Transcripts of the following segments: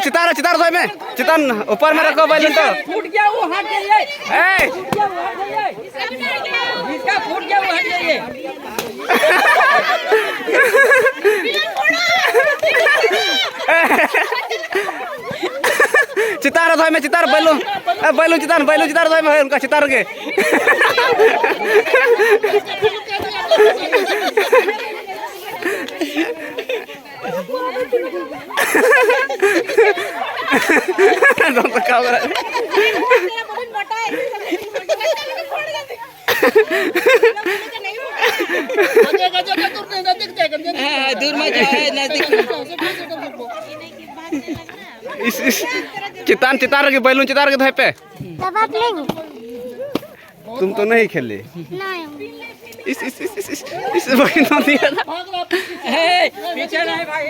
चितार चितार धोए में चितान ऊपर में रखो बैलून तो फूट गया वो हट जाइए इसका फूट गया वो हट जाइए चितार धोए में चितार बैलून बैलून चितार धोए में उनका चितार के दूर में जाए नजदीक इस चितार के बैलून चितार के धोए पे तब आप लेंगे तुम तो नहीं खेले नहीं इस बैलून तो दिया था पीछे नहीं भाई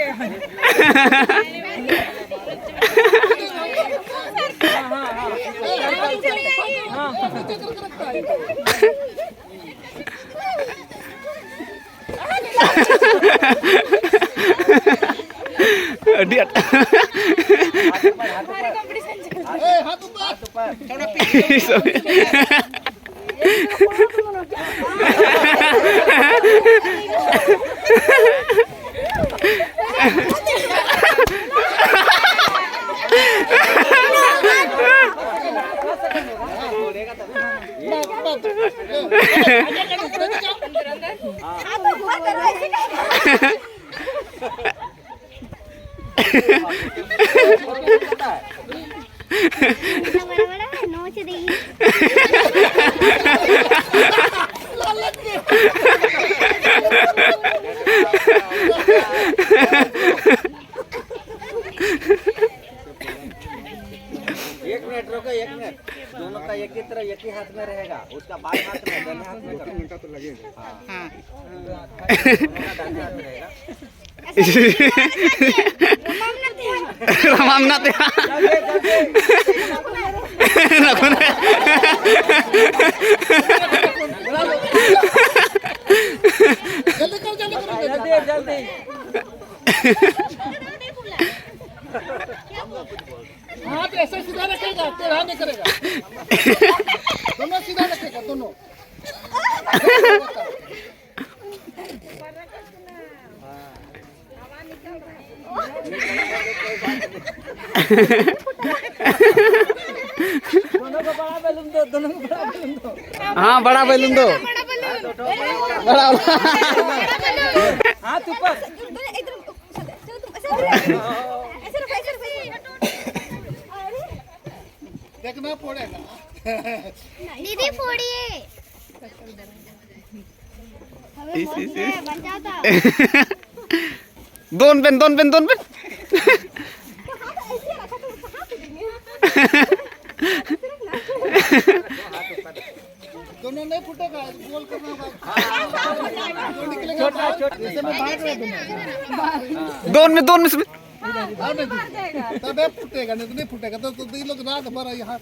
एक मिनट रोको, एक मिनट। दोनों का एक ही तरह एक ही हाथ में रहेगा, उसका बाएं हाथ में दाहिने हाथ में करो। घंटा तो लगेगा। हाँ। दोनों का दाहिने हाथ में रहेगा। रमामना ते जल्दी हाथ ऐसे सीधा रखेगा, टेढ़ा नहीं करेगा। दोनों सीधा रखेगा, दोनों। दोनों को बड़ा बैलून दो, दोनों को बड़ा बैलून दो। हाँ बड़ा बैलून दो बड़ा हाथ ऊपर देखना पड़ेगा। दीदी फोड़िए दोन पेन दोनों नहीं फूटेगा, गोल करना होगा। छोटा छोटा ऐसे में भाग रहे दोन में तब फूटेगा, नहीं तो नहीं फूटेगा। तो ये लोग रात भर यहाँ